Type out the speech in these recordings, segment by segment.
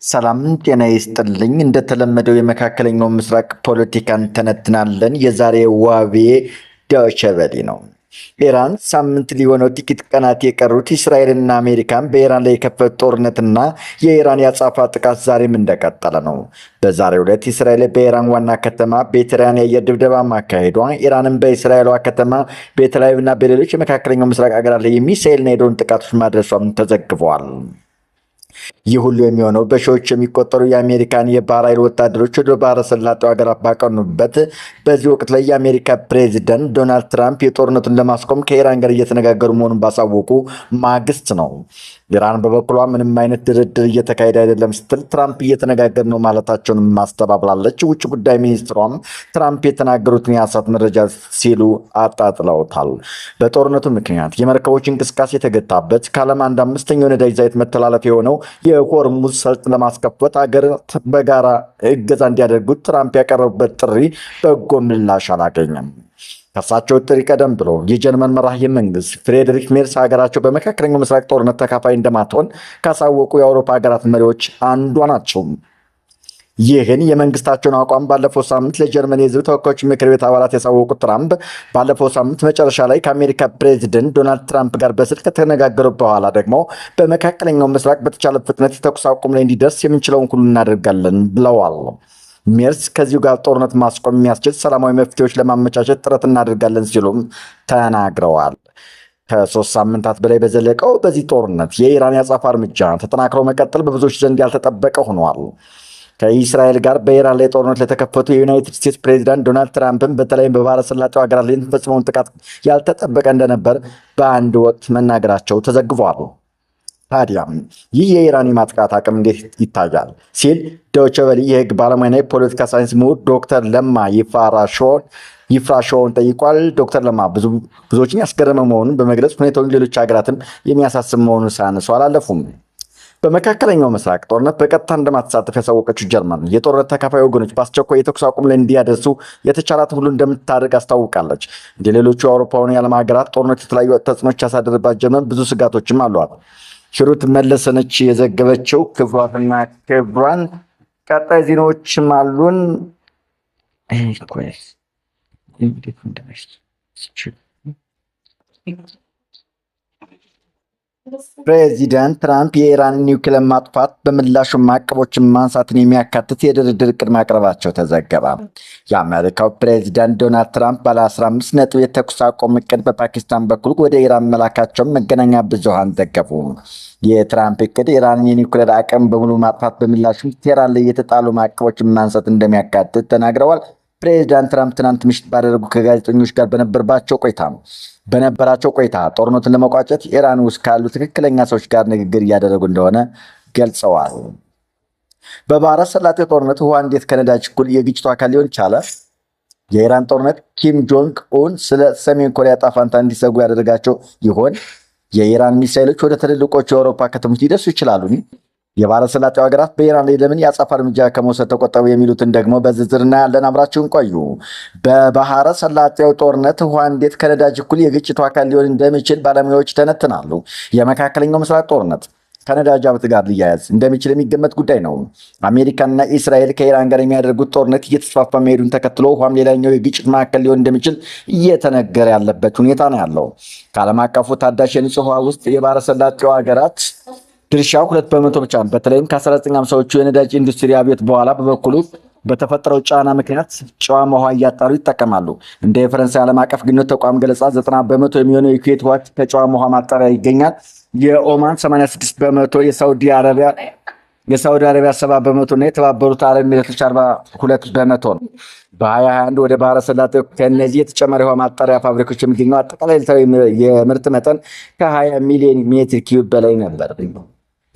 ሰላም ጤና ይስጥልኝ። እንደተለመደው የመካከለኛው ምስራቅ ፖለቲካን ተነትናለን። የዛሬ ዋቤ ዶይቼ ቬለ ነው። ኢራን ሳምንት ሊሆነው ጥቂት ቀናት የቀሩት እስራኤልና አሜሪካን በኢራን ላይ የከፈቱት ጦርነትና የኢራን የአጸፋ ጥቃት ዛሬም እንደቀጠለ ነው። በዛሬው ዕለት እስራኤል በኢራን ዋና ከተማ ቤትላሔም የአየር ድብደባ ማካሄዷ፣ ኢራንም በእስራኤሏ ከተማ ቤትላሔምና በሌሎች የመካከለኛው ምስራቅ ሀገራት ላይ የሚሳኤልና የድሮን ጥቃቶች ማድረሷም ተዘግበዋል። ይህ ሁሉ የሚሆነው በሺዎች የሚቆጠሩ የአሜሪካን የባህር ኃይል ወታደሮች ወደ ባህረ ሰላጤው ሀገራት ባቀኑበት በዚህ ወቅት ላይ የአሜሪካ ፕሬዚደንት ዶናልድ ትራምፕ የጦርነቱን ለማስቆም ከኢራን ጋር እየተነጋገሩ መሆኑን ባሳወቁ ማግስት ነው። ኢራን በበኩሏ ምንም አይነት ድርድር እየተካሄደ አይደለም ስትል ትራምፕ እየተነጋገር ነው ማለታቸውን ማስተባብላለች። ውጭ ጉዳይ ሚኒስትሯም ትራምፕ የተናገሩትን የሐሰት መረጃ ሲሉ አጣጥለውታል። በጦርነቱ ምክንያት የመርከቦች እንቅስቃሴ የተገታበት ከዓለም 1/5 የነዳጅ ዘይት መተላለፊያ የሆነው የሆርሙዝ ሰርጥ ለማስከፈት አገራት በጋራ እገዛ እንዲያደርጉት ትራምፕ ያቀረቡበት ጥሪ በጎ ምላሽ አላገኘም። ከሳቸው ጥሪ ቀደም ብሎ የጀርመን መራሄ መንግስት ፍሬድሪክ ሜርስ ሀገራቸው በመካከለኛው ምስራቅ ጦርነት ተካፋይ እንደማትሆን ካሳወቁ የአውሮፓ ሀገራት መሪዎች አንዷ ናቸው። ይህን የመንግስታቸውን አቋም ባለፈው ሳምንት ለጀርመን የህዝብ ተወካዮች ምክር ቤት አባላት ያሳወቁት ትራምፕ ባለፈው ሳምንት መጨረሻ ላይ ከአሜሪካ ፕሬዚደንት ዶናልድ ትራምፕ ጋር በስልክ ከተነጋገሩ በኋላ ደግሞ በመካከለኛው ምስራቅ በተቻለ ፍጥነት የተኩስ አቁም ላይ እንዲደርስ የምንችለውን ሁሉ እናደርጋለን ብለዋል። ሜርስ ከዚሁ ጋር ጦርነት ማስቆም የሚያስችል ሰላማዊ መፍትሄዎች ለማመቻቸት ጥረት እናደርጋለን ሲሉም ተናግረዋል። ከ3 ሳምንታት በላይ በዘለቀው በዚህ ጦርነት የኢራን የአጸፋ እርምጃ ተጠናክረው መቀጠል በብዙዎች ዘንድ ያልተጠበቀ ሆኗል። ከእስራኤል ጋር በኢራን ላይ ጦርነት ለተከፈቱ የዩናይትድ ስቴትስ ፕሬዚዳንት ዶናልድ ትራምፕን በተለይም በባህረ ሰላጤው ሀገራት ላይ የተፈጸመውን ጥቃት ያልተጠበቀ እንደነበር በአንድ ወቅት መናገራቸው ተዘግቧል። ታዲያ ይህ የኢራን የማጥቃት አቅም እንዴት ይታያል ሲል ዶይቼ ቬለ የህግ ባለሙያና የፖለቲካ ሳይንስ ምሁር ዶክተር ለማ ይፍራሾውን ጠይቋል። ዶክተር ለማ ብዙዎችን ያስገረመ መሆኑን በመግለጽ ሁኔታውን ሌሎች ሀገራትም የሚያሳስብ መሆኑን ሳያነሱ አላለፉም። በመካከለኛው ምስራቅ ጦርነት በቀጥታ እንደማትሳተፍ ያሳወቀችው ጀርመን የጦርነት ተካፋይ ወገኖች በአስቸኳይ የተኩስ አቁም ላይ እንዲያደርሱ የተቻላትን ሁሉ እንደምታደርግ አስታውቃለች። እንደ ሌሎቹ የአውሮፓውያን የዓለም ሀገራት ጦርነት የተለያዩ ተጽዕኖች ያሳደረባት ጀርመን ብዙ ስጋቶችም አሏት። ሂሩት መለሰነች የዘገበችው። ክቡራትና ክቡራን ቀጣይ ዜናዎችም አሉን። ፕሬዚዳንት ትራምፕ የኢራን ኒውክሌር ማጥፋት በምላሹ ማዕቀቦችን ማንሳትን የሚያካትት የድርድር ዕቅድ ማቅረባቸው ተዘገበ። የአሜሪካው ፕሬዚዳንት ዶናልድ ትራምፕ ባለ 15 ነጥብ የተኩስ አቁም ዕቅድ በፓኪስታን በኩል ወደ ኢራን መላካቸውን መገናኛ ብዙሃን ዘገቡ። የትራምፕ ዕቅድ ኢራንን የኒውክሌር አቅም በሙሉ ማጥፋት በምላሹም ቴህራን ላይ የተጣሉ ማዕቀቦችን ማንሳት እንደሚያካትት ተናግረዋል። ፕሬዚዳንት ትራምፕ ትናንት ምሽት ባደረጉ ከጋዜጠኞች ጋር በነበራቸው ቆይታ ጦርነቱን ለመቋጨት ኢራን ውስጥ ካሉ ትክክለኛ ሰዎች ጋር ንግግር እያደረጉ እንደሆነ ገልጸዋል። በባህረ ሰላጤው ጦርነት ውሃ እንዴት ከነዳጅ እኩል የግጭቱ አካል ሊሆን ቻለ? የኢራን ጦርነት ኪም ጆንግ ኡን ስለ ሰሜን ኮሪያ ዕጣ ፈንታ እንዲሰጉ ያደረጋቸው ይሆን? የኢራን ሚሳይሎች ወደ ትልልቆቹ የአውሮፓ ከተሞች ሊደርሱ ይችላሉ? የባህረ ሰላጤው ሀገራት በኢራን ላይ ለምን የአጸፋ እርምጃ ከመውሰድ ተቆጠቡ? የሚሉትን ደግሞ በዝርዝር እናያለን። አብራችሁን ቆዩ። በባህረ ሰላጤው ጦርነት ውሃ እንዴት ከነዳጅ እኩል የግጭቱ አካል ሊሆን እንደሚችል ባለሙያዎች ተነትናሉ። የመካከለኛው ምስራቅ ጦርነት ከነዳጅ ሀብት ጋር ሊያያዝ እንደሚችል የሚገመት ጉዳይ ነው። አሜሪካና እስራኤል ከኢራን ጋር የሚያደርጉት ጦርነት እየተስፋፋ መሄዱን ተከትሎ ውሃም ሌላኛው የግጭት ማዕከል ሊሆን እንደሚችል እየተነገረ ያለበት ሁኔታ ነው ያለው። ከዓለም አቀፉ ታዳሽ የንጹህ ውሃ ውስጥ የባህረ ሰላጤው ሀገራት ድርሻው 2% ብቻ ነው። በተለይም ከ1950ዎቹ የነዳጅ ኢንዱስትሪ አብዮት በኋላ በበኩሉ በተፈጠረው ጫና ምክንያት ጨዋማ ውሃ እያጣሩ ይጠቀማሉ። እንደ የፈረንሳይ ዓለም አቀፍ ግንኙነት ተቋም ገለጻ 90% የሚሆነው የኩዌት ውሃ ከጨዋማ ውሃ ማጣሪያ ይገኛል። የኦማን 86%፣ የሳውዲ አረቢያ 70% እና የተባበሩት አረብ ኤሚሬቶች 42% ነው። በ2021 ወደ ባህረ ሰላጤው ከእነዚህ የተጨማሪ ውሃ ማጣሪያ ፋብሪካዎች የሚገኘው አጠቃላይ የምርት መጠን ከ20 ሚሊዮን ሜትር ኪዩብ በላይ ነበር።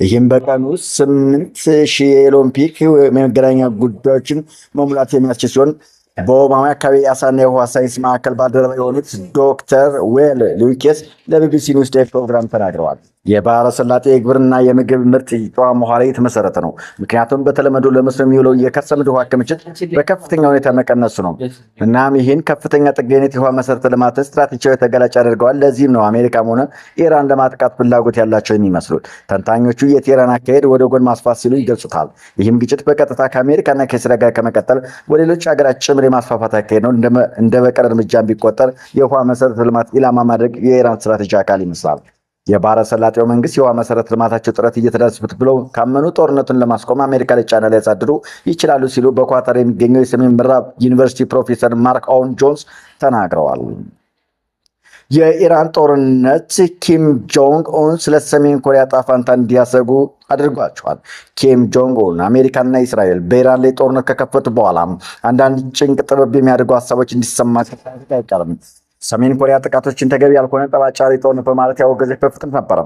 ይህም በቀን ውስጥ 8,000 የኦሎምፒክ የመገናኛ ጉዳዮችን መሙላት የሚያስችል ሲሆን በኦባማ አካባቢ የአሳና የውሃ ሳይንስ ማዕከል ባልደረባ የሆኑት ዶክተር ዌል ሉዊኬስ ለቢቢሲ ኒውስ ዴይ ፕሮግራም ተናግረዋል። የባህረ ሰላጤ የግብርና የምግብ ምርት ጨዋማ ውሃ ላይ የተመሰረተ ነው። ምክንያቱም በተለምዶ ለመስኖ የሚውለው የከርሰ ምድር ውሃ ክምችት በከፍተኛ ሁኔታ መቀነሱ ነው። እናም ይህን ከፍተኛ ጥገኝነት የውሃ መሰረተ ልማት ስትራቴጂያዊ ተጋላጭ ያደርገዋል። ለዚህም ነው አሜሪካም ሆነ ኢራን ለማጥቃት ፍላጎት ያላቸው የሚመስሉት። ተንታኞቹ የቴህራን አካሄድ ወደ ጎን ማስፋት ሲሉ ይገልጹታል። ይህም ግጭት በቀጥታ ከአሜሪካና ከእስራኤል ጋር ከመቀጠል ወደ ሌሎች ሀገራት ጭምር የማስፋፋት አካሄድ ነው። እንደ በቀል እርምጃ ቢቆጠር የውሃ መሰረተ ልማት ኢላማ ማድረግ የኢራን ስትራቴጂ አካል ይመስላል። የባህረ ሰላጤው መንግስት የውሃ መሰረተ ልማታቸው ጥረት እየተደረሰበት ብለው ካመኑ ጦርነቱን ለማስቆም አሜሪካ ላይ ጫና ሊያሳድሩ ይችላሉ ሲሉ በኳታር የሚገኘው የሰሜን ምዕራብ ዩኒቨርሲቲ ፕሮፌሰር ማርክ ኦውን ጆንስ ተናግረዋል። የኢራን ጦርነት ኪም ጆንግ ኡን ስለ ሰሜን ኮሪያ ዕጣ ፈንታ እንዲያሰጉ አድርጓቸዋል። ኪም ጆንግ ኡን አሜሪካና እስራኤል በኢራን ላይ ጦርነት ከከፈቱ በኋላ አንዳንድ ጭንቅ ጥበብ የሚያደርጉ ሀሳቦች እንዲሰማቸው አይቀርም። ሰሜን ኮሪያ ጥቃቶችን ተገቢ ያልሆነ ጠባጫሪ ጦርነት በማለት ያወገዘች በፍጥነት ነበረ።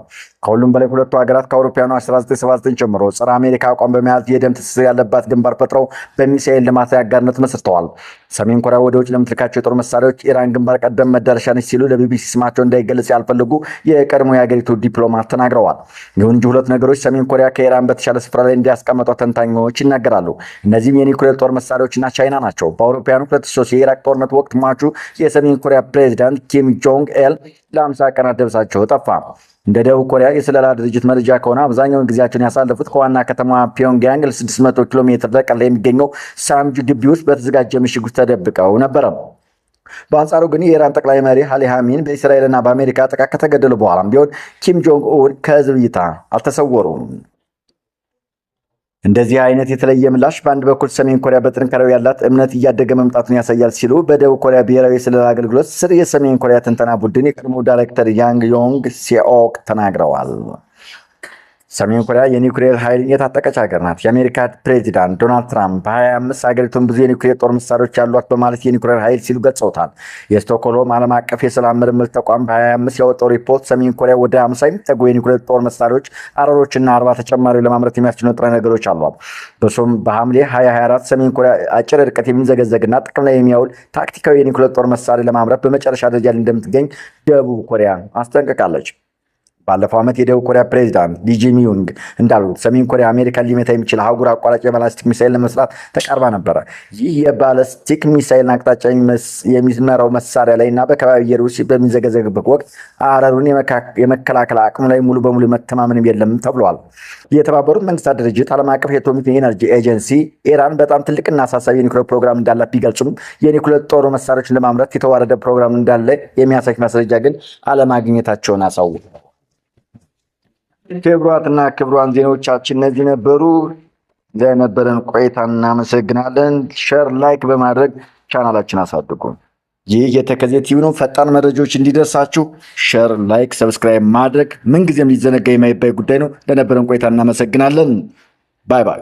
ከሁሉም በላይ ሁለቱ ሀገራት ከአውሮፓውያኑ 1979 ጀምሮ ጸረ አሜሪካ አቋም በመያዝ የደም ትስስር ያለባት ግንባር ፈጥረው በሚሳኤል ልማት አጋርነት መስርተዋል። ሰሜን ኮሪያ ወደ ውጭ ለምትልካቸው የጦር መሳሪያዎች ኢራን ግንባር ቀደም መዳረሻ ነች ሲሉ ለቢቢሲ ስማቸው እንዳይገለጽ ያልፈለጉ የቀድሞ የሀገሪቱ ዲፕሎማት ተናግረዋል። ይሁን እንጂ ሁለት ነገሮች ሰሜን ኮሪያ ከኢራን በተሻለ ስፍራ ላይ እንዲያስቀምጧት ተንታኞች ይናገራሉ። እነዚህም የኒውክሌር ጦር መሳሪያዎችና ቻይና ናቸው። በአውሮፓውያኑ 2003 የኢራቅ ጦርነት ወቅት ሟቹ የሰሜን ኮሪያ ፕሬዚዳንት ኪም ጆንግ ኤል ለ50 ቀናት ደብዛቸው ጠፋ። እንደ ደቡብ ኮሪያ የስለላ ድርጅት መረጃ ከሆነ አብዛኛውን ጊዜያቸውን ያሳለፉት ከዋና ከተማ ፒዮንግያንግ ለ600 ኪሎ ሜትር ርቀት ላይ የሚገኘው ሳምጁ ግቢ ውስጥ በተዘጋጀ ምሽግ ውስጥ ተደብቀው ነበረ። በአንጻሩ ግን የኢራን ጠቅላይ መሪ አሊ ኻሜኒ በእስራኤልና በአሜሪካ ጥቃት ከተገደሉ በኋላም ቢሆን ኪም ጆንግ ኡን ከህዝብ እይታ አልተሰወሩም። እንደዚህ አይነት የተለየ ምላሽ በአንድ በኩል ሰሜን ኮሪያ በጥንካሬው ያላት እምነት እያደገ መምጣቱን ያሳያል ሲሉ በደቡብ ኮሪያ ብሔራዊ የስለላ አገልግሎት ስር የሰሜን ኮሪያ ትንተና ቡድን የቀድሞ ዳይሬክተር ያንግ ዮንግ ሲኦክ ተናግረዋል። ሰሜን ኮሪያ የኒውክሌር ኃይል የታጠቀች ሀገር ናት። የአሜሪካ ፕሬዚዳንት ዶናልድ ትራምፕ በ2025 ሀገሪቱን ብዙ የኒውክሌር ጦር መሳሪያዎች ያሏት በማለት የኒውክሌር ኃይል ሲሉ ገልጸውታል። የስቶክሆልም ዓለም አቀፍ የሰላም ምርምር ተቋም በ2025 ያወጣው ሪፖርት ሰሜን ኮሪያ ወደ 50 የሚጠጉ የኒውክሌር ጦር መሳሪያዎች፣ አረሮችና 40 ተጨማሪ ለማምረት የሚያስችሉ ንጥረ ነገሮች አሏት። በሱም በሐምሌ 2024 ሰሜን ኮሪያ አጭር ርቀት የሚዘገዘግና ጥቅም ላይ የሚያውል ታክቲካዊ የኒውክሌር ጦር መሳሪያ ለማምረት በመጨረሻ ደረጃ ላይ እንደምትገኝ ደቡብ ኮሪያ አስጠንቅቃለች። ባለፈው ዓመት የደቡብ ኮሪያ ፕሬዚዳንት ሊ ጂሚዩንግ እንዳሉት ሰሜን ኮሪያ አሜሪካን ሊመታ የሚችል አህጉር አቋራጭ የባላስቲክ ሚሳይል ለመስራት ተቃርባ ነበረ። ይህ የባላስቲክ ሚሳይልን አቅጣጫ የሚመራው መሳሪያ ላይ እና በከባቢ አየር ውስጥ በሚዘገዘግበት ወቅት አረሩን የመከላከል አቅሙ ላይ ሙሉ በሙሉ መተማመንም የለም ተብሏል። የተባበሩት መንግስታት ድርጅት ዓለም አቀፍ የአቶሚክ ኤነርጂ ኤጀንሲ ኢራን በጣም ትልቅና አሳሳቢ የኒውክሌር ፕሮግራም እንዳላት ቢገልጹም የኒውክሌር ጦር መሳሪያዎችን ለማምረት የተዋረደ ፕሮግራም እንዳለ የሚያሳይ ማስረጃ ግን አለማግኘታቸውን አሳውቀዋል። ክቡራትና ክቡራን ዜናዎቻችን እነዚህ ነበሩ። ለነበረን ቆይታ እናመሰግናለን። ሼር ላይክ በማድረግ ቻናላችን አሳድጉ። ይህ የተከዜ ቲቪ ነው። ፈጣን መረጃዎች እንዲደርሳችሁ ሼር ላይክ ሰብስክራይብ ማድረግ ምንጊዜም ሊዘነጋ የማይባል ጉዳይ ነው። ለነበረን ቆይታ እናመሰግናለን። ባይ ባይ።